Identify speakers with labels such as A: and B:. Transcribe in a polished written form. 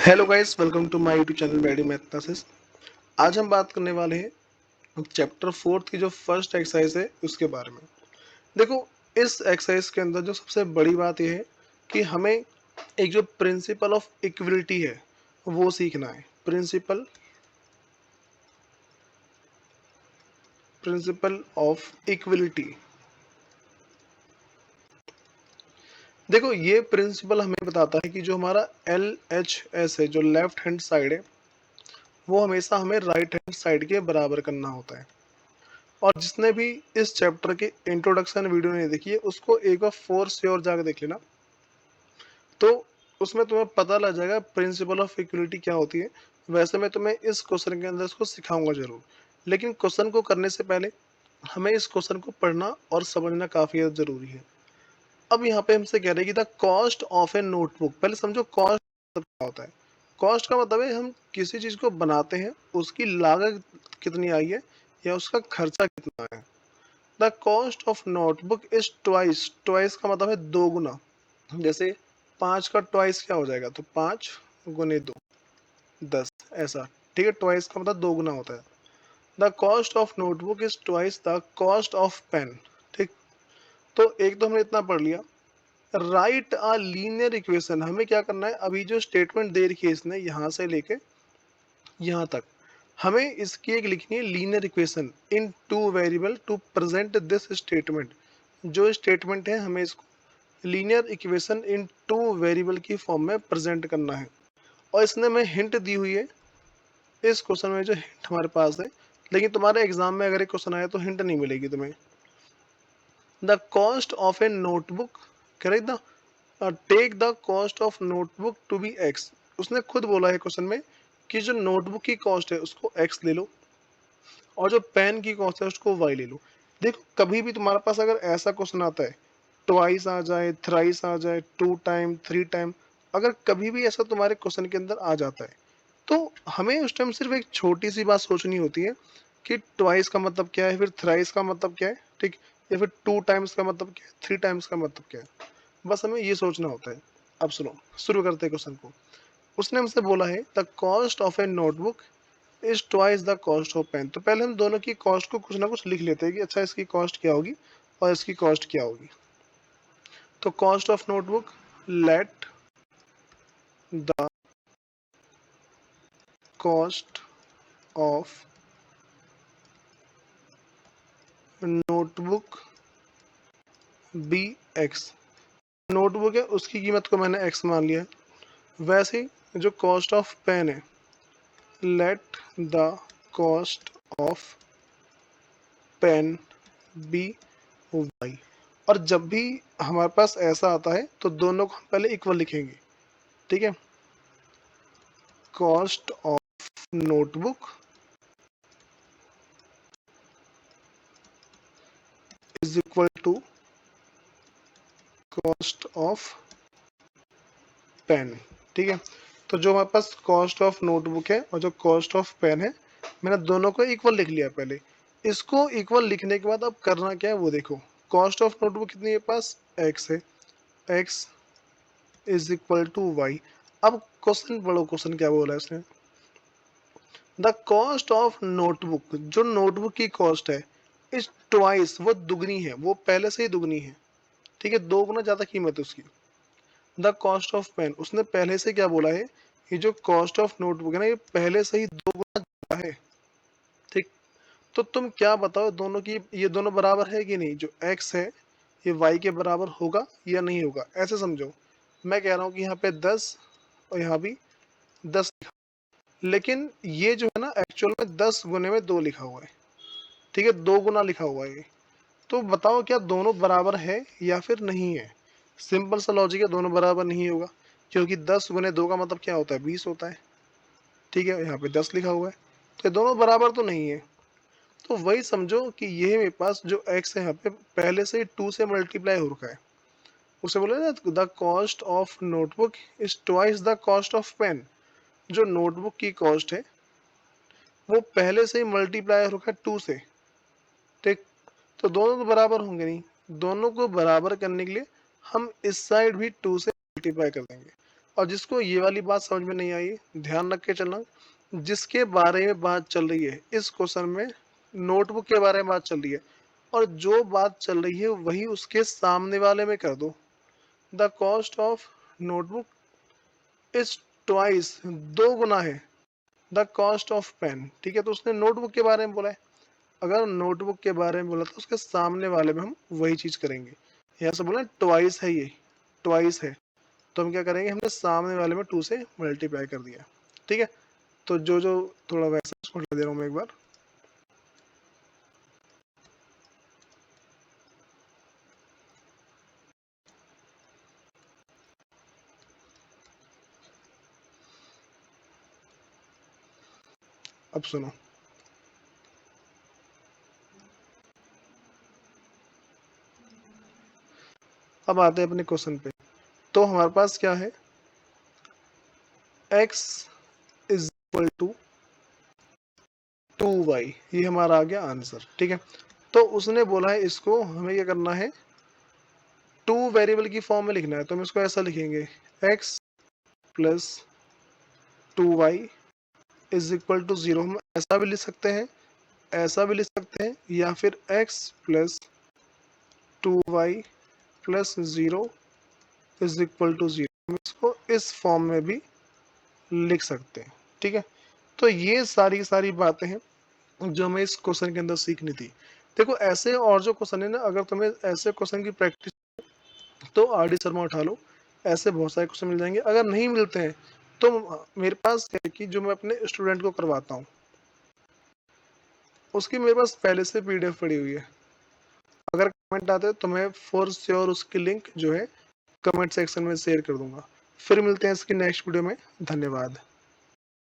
A: Hello guys, welcome to my YouTube channel Maddy math classes. आज हम बात करने वाले हैं चैप्टर फोर्थ की जो फर्स्ट एक्सरसाइज है उसके बारे में। देखो, इस एक्सरसाइज के अंदर जो सबसे बड़ी बात यह है कि हमें एक जो प्रिंसिपल ऑफ इक्वलिटी है वो सीखना है। Principle of equality. देखो, ये प्रिंसिपल हमें बताता है कि जो हमारा LHS है, जो लेफ्ट हैंड साइड है, वो हमेशा हमें राइट हैंड साइड के बराबर करना होता है। और जिसने भी इस चैप्टर की इंट्रोडक्शन वीडियो नहीं देखी है उसको एक बार फोर श्योर जाकर देख लेना, तो उसमें तुम्हें पता लग जाएगा प्रिंसिपल ऑफ इक्वलिटी क्या होती है। वैसे मैं तुम्हें इस क्वेश्चन के अंदर इसको सिखाऊंगा जरूर, लेकिन क्वेश्चन को करने से पहले हमें इस क्वेश्चन को पढ़ना और समझना काफी ज़्यादा जरूरी है। अब यहाँ पे हमसे कह रहे हैं कि the cost of a notebook. पहले समझो कॉस्ट क्या होता है। कॉस्ट का मतलब है हम किसी चीज को बनाते हैं, उसकी लागत कितनी आई है या उसका खर्चा कितना है। The cost of notebook is twice. Twice का मतलब है दो गुना। जैसे 5 का ट्वाइस क्या हो जाएगा, तो 5 गुने 2 10, ऐसा। ठीक है, ट्वाइस का मतलब दो गुना होता है। The cost of notebook is twice the cost of pen. ठीक, तो एक तो हमने इतना पढ़ लिया। राइट अ लीनियर इक्वेशन, हमें क्या करना है, अभी जो स्टेटमेंट दे रखी है इसने यहाँ से लेके यहाँ तक, हमें इसकी एक लिखनी है linear equation in two variable to present this statement. जो स्टेटमेंट है हमें इसको linear equation in two variable की फॉर्म में प्रेजेंट करना है। और इसने हमें हिंट दी हुई है इस क्वेश्चन में, जो हिंट हमारे पास है। लेकिन तुम्हारे एग्जाम में अगर एक क्वेश्चन आया तो हिंट नहीं मिलेगी तुम्हें। The cost of a notebook, correct, the take the cost of notebook to be X. उसने खुद बोला है क्वेश्चन में कि जो नोटबुक की कॉस्ट है उसको एक्स ले लो और जो पेन की कॉस्ट है उसको वाई ले लो। देखो, कभी भी तुम्हारे पास अगर ऐसा क्वेश्चन आता है, ट्वाइस आ जाए, थ्राइस आ जाए, 2 टाइम, 3 टाइम, अगर कभी भी ऐसा तुम्हारे क्वेश्चन के अंदर आ जाता है तो हमें उस टाइम सिर्फ एक छोटी सी बात सोचनी होती है कि ट्वाइस का मतलब क्या है, फिर थ्राइस का मतलब क्या है, ठीक, या फिर 2 टाइम्स का मतलब क्या है, 3 टाइम्स का मतलब क्या है। बस हमें ये सोचना होता है। अब सुनो, शुरू करते हैं क्वेश्चन को। उसने हमसे बोला है the cost of a notebook is twice the cost of pen. तो पहले हम दोनों की कॉस्ट को कुछ ना कुछ लिख लेते हैं कि अच्छा इसकी कॉस्ट क्या होगी और इसकी कॉस्ट क्या होगी। तो cost of notebook, let the cost of notebook be X. Notebook है उसकी कीमत को मैंने एक्स मान लिया है। वैसे ही जो कॉस्ट ऑफ पेन है, let the cost of pen be y. और जब भी हमारे पास ऐसा आता है तो दोनों को हम पहले इक्वल लिखेंगे। ठीक है, cost of notebook is equal to cost of pen. ठीक है, तो जो हमारे पास कॉस्ट ऑफ नोटबुक है और जो कॉस्ट ऑफ पेन है, मैंने दोनों को इक्वल लिख लिया पहले। इसको इक्वल लिखने के बाद अब करना क्या है वो देखो। कॉस्ट ऑफ नोटबुक कितनी है पास, एक्स है, x is equal to y. अब क्वेश्चन पढ़ो, क्वेश्चन क्या बोला है इसने। द कॉस्ट ऑफ नोटबुक, जो नोटबुक की कॉस्ट है, इज ट्वाइस, वो दुगनी है, वो पहले से ही दुगनी है। ठीक है, दो गुना ज्यादा कीमत है उसकी। द कॉस्ट ऑफ पेन, उसने पहले से क्या बोला है, ये जो कॉस्ट ऑफ नोटबुक है ना, ये पहले से ही दो गुना ज्यादा है। ठीक, तो तुम क्या बताओ, दोनों की ये दोनों बराबर है कि नहीं। जो x है ये y के बराबर होगा या नहीं होगा, ऐसे समझो। मैं कह रहा हूँ कि यहाँ पे 10 और यहाँ भी 10, लेकिन ये जो है ना एक्चुअल में 10 गुने में 2 लिखा हुआ है। ठीक है, 2 गुना लिखा हुआ है ये। तो बताओ क्या दोनों बराबर है या फिर नहीं है। सिंपल सा लॉजिक है, दोनों बराबर नहीं होगा, क्योंकि 10 गुने 2 का मतलब क्या होता है, 20 होता है। ठीक है, यहाँ पे 10 लिखा हुआ है, तो ये दोनों बराबर तो नहीं है। तो वही समझो कि ये मेरे पास जो x है यहाँ पे पहले से 2 से मल्टीप्लाई हो रखा है। उसे बोले ना the cost of notebook is twice the cost of pen. जो नोटबुक की कॉस्ट है वो पहले से ही मल्टीप्लाई हो रखा है 2 से। ठीक, तो दोनों तो बराबर होंगे नहीं। दोनों को बराबर करने के लिए हम इस साइड भी 2 से मल्टीप्लाई कर देंगे। और जिसको ये वाली बात समझ में नहीं आई, ध्यान रख के चलना, जिसके बारे में बात चल रही है इस क्वेश्चन में, नोटबुक के बारे में बात चल रही है और जो बात चल रही है वही उसके सामने वाले में कर दो। The cost of notebook is twice, दो गुना है, द कॉस्ट ऑफ पेन। ठीक है, तो उसने नोटबुक के बारे में बोला है। अगर नोटबुक के बारे में बोला तो उसके सामने वाले में हम वही चीज करेंगे। यहाँ से बोला ट्वाइस है, ये ट्वाइस है, तो हम क्या करेंगे, हमने सामने वाले में 2 से मल्टीप्लाई कर दिया। ठीक है, तो जो जो थोड़ा वैसा उसको हटा दे रहा हूँ मैं एक बार। अब सुनो, अब आते हैं अपने क्वेश्चन पे। तो हमारे पास क्या है, x is equal to 2y, ये हमारा आ गया आंसर। ठीक है, तो उसने बोला है इसको हमें क्या करना है, टू वेरिएबल की फॉर्म में लिखना है, तो हम इसको ऐसा लिखेंगे, x plus 2y is equal to 0। हम ऐसा भी लिख सकते हैं, ऐसा भी लिख सकते हैं, या फिर x plus 2y plus 0 is equal to 0, हम इसको इस फॉर्म में भी लिख सकते हैं। ठीक है, तो ये सारी सारी बातें हैं जो हमें इस क्वेश्चन के अंदर सीखनी थी। देखो ऐसे और जो क्वेश्चन है ना, अगर तुम्हें ऐसे क्वेश्चन की प्रैक्टिस तो आर डी शर्मा उठा लो, ऐसे बहुत सारे क्वेश्चन मिल जाएंगे। अगर नहीं मिलते हैं तो मेरे पास है कि जो मैं अपने स्टूडेंट को करवाता हूँ उसकी मेरे पास पहले से पीडीएफ पड़ी हुई है। अगर कमेंट आते हैं तो मैं फॉर श्योर उसकी लिंक जो है कमेंट सेक्शन में शेयर कर दूंगा। फिर मिलते हैं इसकी नेक्स्ट वीडियो में। धन्यवाद।